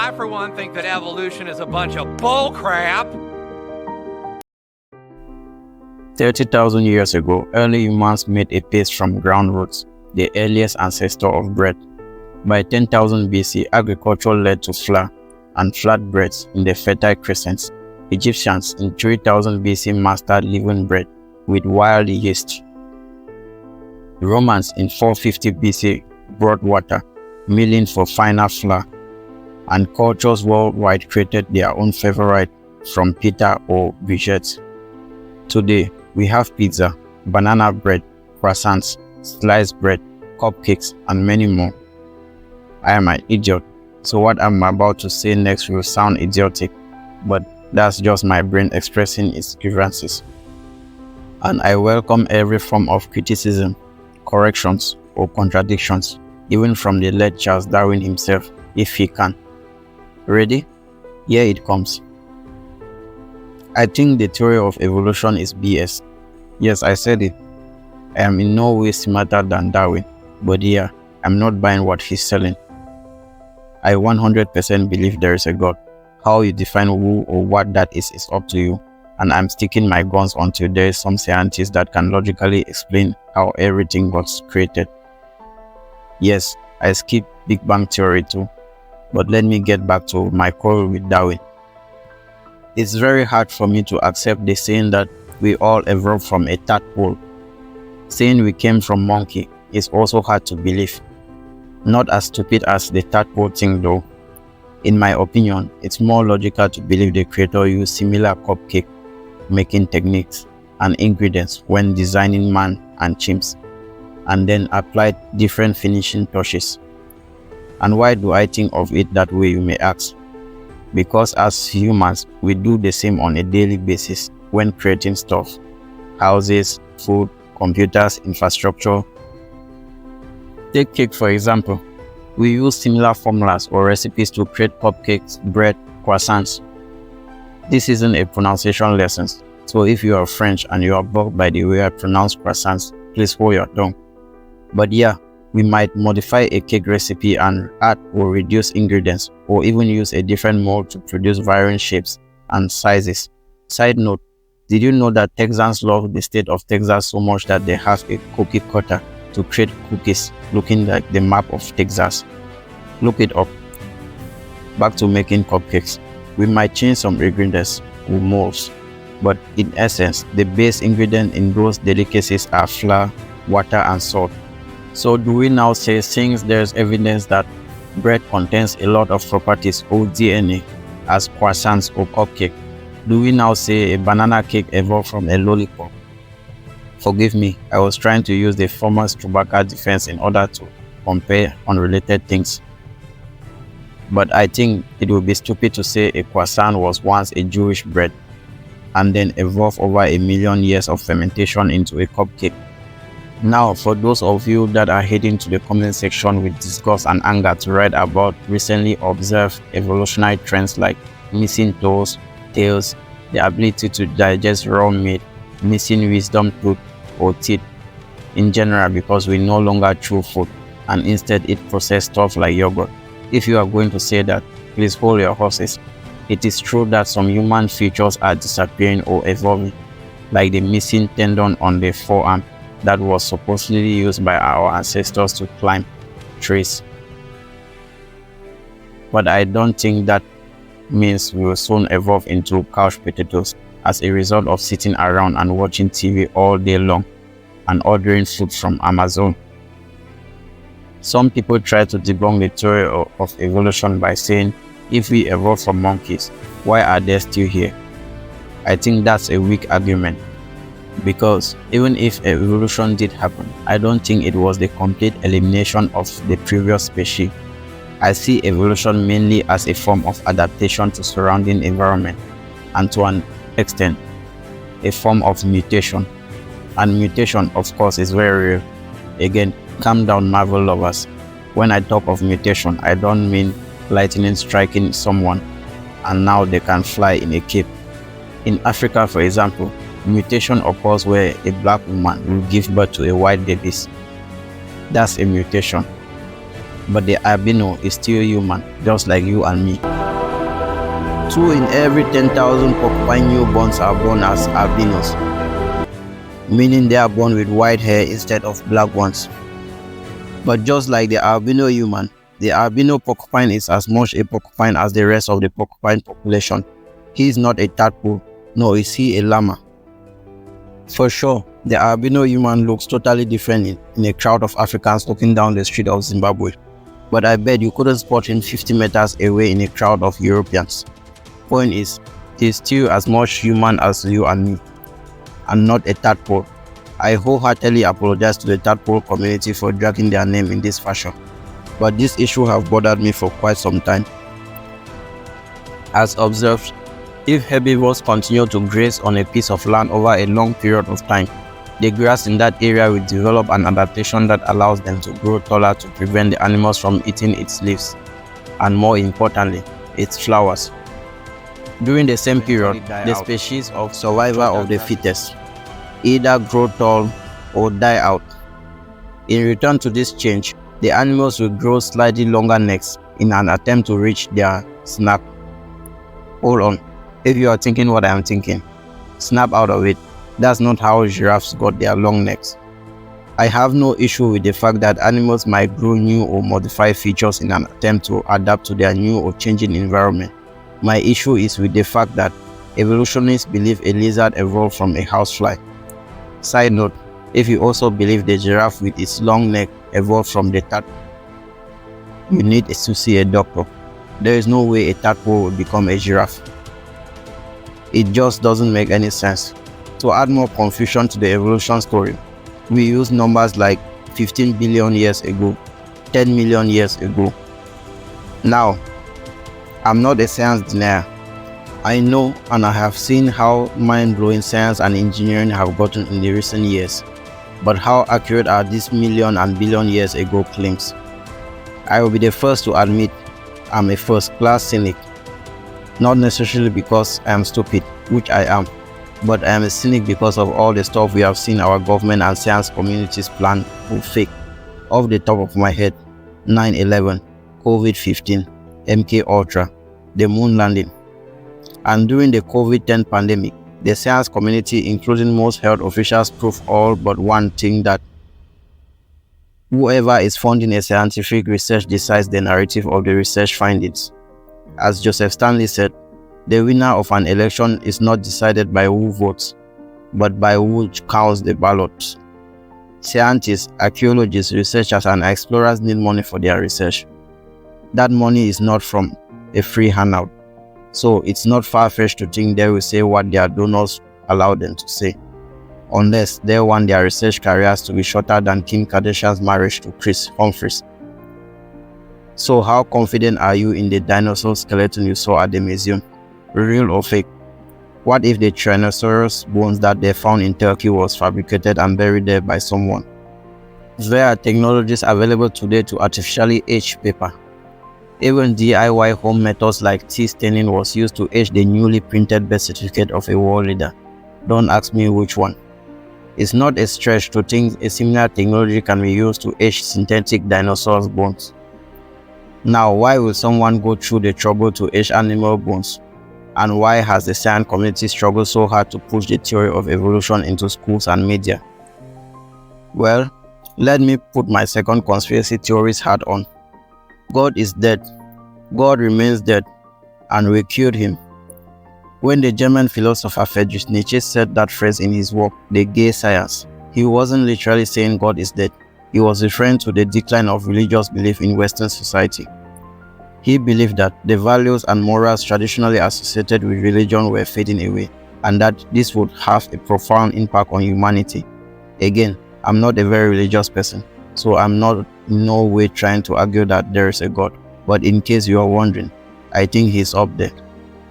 I, for one, think that evolution is a bunch of bull crap. 30,000 years ago, early humans made a paste from ground roots, the earliest ancestor of bread. By 10,000 BC, agriculture led to flour and flatbreads in the Fertile Crescent. Egyptians in 3000 BC mastered leavened bread with wild yeast. Romans in 450 BC brought water, milling for finer flour, and cultures worldwide created their own favorite from pita or baguette. Today, we have pizza, banana bread, croissants, sliced bread, cupcakes, and many more. I am an idiot, so what I'm about to say next will sound idiotic, but that's just my brain expressing its grievances. And I welcome every form of criticism, corrections, or contradictions, even from the late Charles Darwin himself, if he can. Ready? Here it comes. I think the theory of evolution is BS. Yes, I said it. I am in no way smarter than Darwin, but yeah, I'm not buying what he's selling. I 100% believe there is a God. How you define who or what that is up to you, and I'm sticking my guns until there is some scientist that can logically explain how everything got created. Yes, I skipped Big Bang Theory too, but let me get back to my quarrel with Darwin. It's very hard for me to accept the saying that we all evolved from a tadpole. Saying we came from monkey is also hard to believe. Not as stupid as the tadpole thing though. In my opinion, it's more logical to believe the creator used similar cupcake making techniques and ingredients when designing man and chimps, and then applied different finishing touches. And why do I think of it that way, you may ask? Because as humans, we do the same on a daily basis when creating stuff. Houses, food, computers, infrastructure. Take cake for example. We use similar formulas or recipes to create cupcakes, bread, croissants. This isn't a pronunciation lesson, so if you are French and you are bugged by the way I pronounce croissants, please hold your tongue. But yeah, we might modify a cake recipe and add or reduce ingredients, or even use a different mold to produce varying shapes and sizes. Side note, did you know that Texans love the state of Texas so much that they have a cookie cutter to create cookies looking like the map of Texas? Look it up. Back to making cupcakes. We might change some ingredients or molds, but in essence, the base ingredient in those delicacies are flour, water, and salt. So do we now say, since there's evidence that bread contains a lot of properties or DNA as croissants or cupcake, do we now say a banana cake evolved from a lollipop? Forgive me, I was trying to use the former Chewbacca defense in order to compare unrelated things. But I think it would be stupid to say a croissant was once a Jewish bread and then evolved over 1 million years of fermentation into a cupcake. Now, for those of you that are heading to the comment section with disgust and anger to write about recently observed evolutionary trends like missing toes, tails, the ability to digest raw meat, missing wisdom tooth or teeth in general because we no longer chew food and instead eat processed stuff like yogurt. If you are going to say that, please hold your horses. It is true that some human features are disappearing or evolving, like the missing tendon on the forearm that was supposedly used by our ancestors to climb trees. But I don't think that means we will soon evolve into couch potatoes as a result of sitting around and watching TV all day long and ordering food from Amazon. Some people try to debunk the theory of evolution by saying, if we evolved from monkeys, why are they still here? I think that's a weak argument, because even if evolution did happen, I don't think it was the complete elimination of the previous species. I see evolution mainly as a form of adaptation to surrounding environment, and to an extent, a form of mutation. And mutation, of course, is very real. Again, calm down, Marvel lovers. When I talk of mutation, I don't mean lightning striking someone and now they can fly in a cape. In Africa, for example, mutation occurs where a black woman will give birth to a white baby. That's a mutation. but the albino is still human, just like you and me. 2 in every 10,000 porcupine newborns are born as albinos, meaning they are born with white hair instead of black ones. But just like the albino human, the albino porcupine is as much a porcupine as the rest of the porcupine population. He is not a tadpole, nor is he a llama. For sure, the albino human looks totally different in a crowd of Africans walking down the street of Zimbabwe. But I bet you couldn't spot him 50 meters away in a crowd of Europeans. Point is, he's still as much human as you and me, and not a tadpole. I wholeheartedly apologize to the tadpole community for dragging their name in this fashion, but this issue have bothered me for quite some time. As observed, if herbivores continue to graze on a piece of land over a long period of time, the grass in that area will develop an adaptation that allows them to grow taller to prevent the animals from eating its leaves, and more importantly, its flowers. During the same period, the species of survivor of the fittest either grow tall or die out. In return to this change, the animals will grow slightly longer necks in an attempt to reach their snack. Hold on, if you are thinking what I am thinking, snap out of it. That's not how giraffes got their long necks. I have no issue with the fact that animals might grow new or modify features in an attempt to adapt to their new or changing environment. My issue is with the fact that evolutionists believe a lizard evolved from a housefly. Side note, if you also believe the giraffe with its long neck evolved from the tadpole, you need to see a doctor. There is no way a tadpole will become a giraffe. It just doesn't make any sense. To add more confusion to the evolution story, we use numbers like 15 billion years ago, 10 million years ago. Now, I'm not a science denier. I know and I have seen how mind-blowing science and engineering have gotten in the recent years. But how accurate are these million and billion years ago claims? I will be the first to admit I'm a first-class cynic. Not necessarily because I am stupid, which I am, but I am a cynic because of all the stuff we have seen our government and science communities plan or fake. Off the top of my head, 9/11, COVID-15, MK Ultra, the moon landing. And during the COVID-10 pandemic, the science community, including most health officials, proved all but one thing, that whoever is funding a scientific research decides the narrative of the research findings. As Joseph Stanley said, the winner of an election is not decided by who votes, but by who counts the ballots. Scientists, archaeologists, researchers, and explorers need money for their research. That money is not from a free handout, so it's not far-fetched to think they will say what their donors allow them to say, unless they want their research careers to be shorter than Kim Kardashian's marriage to Chris Humphries. So how confident are you in the dinosaur skeleton you saw at the museum? Real or fake? What if the Tyrannosaurus bones that they found in Turkey was fabricated and buried there by someone? There are technologies available today to artificially age paper. Even DIY home methods like tea staining was used to age the newly printed birth certificate of a world leader. Don't ask me which one. It's not a stretch to think a similar technology can be used to age synthetic dinosaurs' bones. Now, why will someone go through the trouble to age animal bones? And why has the science community struggled so hard to push the theory of evolution into schools and media? Well, let me put my second conspiracy theorist hat on. God is dead. God remains dead, and we killed him. When the German philosopher Friedrich Nietzsche said that phrase in his work, The Gay Science, he wasn't literally saying God is dead. He was referring to the decline of religious belief in Western society. He believed that the values and morals traditionally associated with religion were fading away, and that this would have a profound impact on humanity. Again, I'm not a very religious person, so I'm not in no way trying to argue that there is a God, but in case you are wondering, I think he's up there.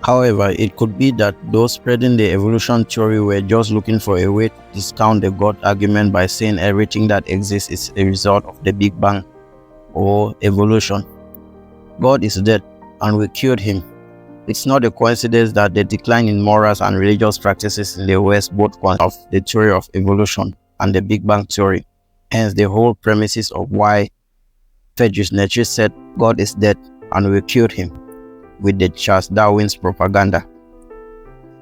However, it could be that those spreading the evolution theory were just looking for a way to discount the God argument by saying everything that exists is a result of the Big Bang or evolution. God is dead, and we killed him. It's not a coincidence that the decline in morals and religious practices in the West both consist of the theory of evolution and the Big Bang theory. Hence, the whole premises of why Friedrich Nietzsche said God is dead and we killed him with the Charles Darwin's propaganda.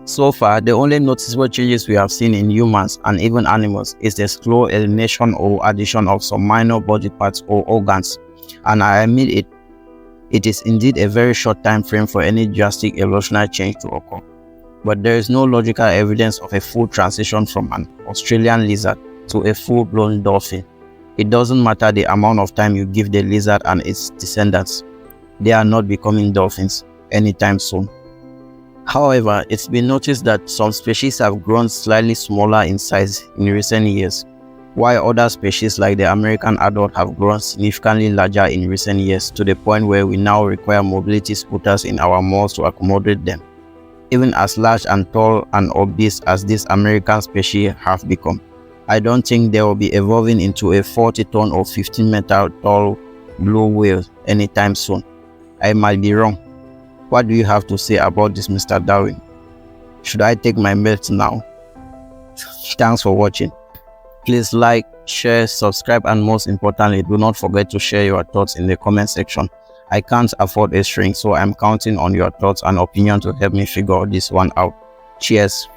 So far, the only noticeable changes we have seen in humans and even animals is the slow elimination or addition of some minor body parts or organs, and I admit it is indeed a very short time frame for any drastic evolutionary change to occur. But there is no logical evidence of a full transition from an Australian lizard to a full-blown dolphin. It doesn't matter the amount of time you give the lizard and its descendants. They are not becoming dolphins anytime soon. However, it's been noticed that some species have grown slightly smaller in size in recent years, while other species like the American adult have grown significantly larger in recent years to the point where we now require mobility scooters in our malls to accommodate them. Even as large and tall and obese as this American species have become, I don't think they will be evolving into a 40-ton or 15-meter tall blue whale anytime soon. I might be wrong. What do you have to say about this, Mr. Darwin? Should I take my meds now? Thanks for watching. Please like, share, subscribe, and most importantly, do not forget to share your thoughts in the comment section. I can't afford a shrink, so I'm counting on your thoughts and opinion to help me figure this one out. Cheers.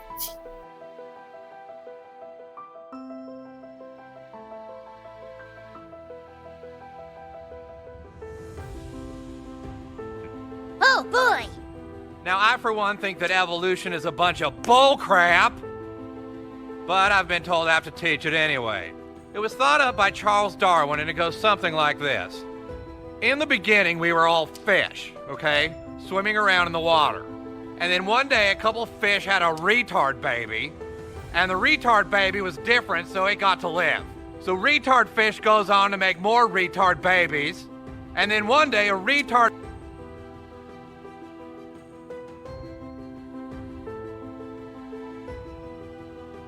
Oh boy! Now, I for one think that evolution is a bunch of bull crap, but I've been told I have to teach it anyway. It was thought up by Charles Darwin, and it goes something like this. In the beginning, we were all fish, okay? Swimming around in the water. And then one day, a couple of fish had a retard baby, and the retard baby was different, so it got to live. So retard fish goes on to make more retard babies, and then one day, a retard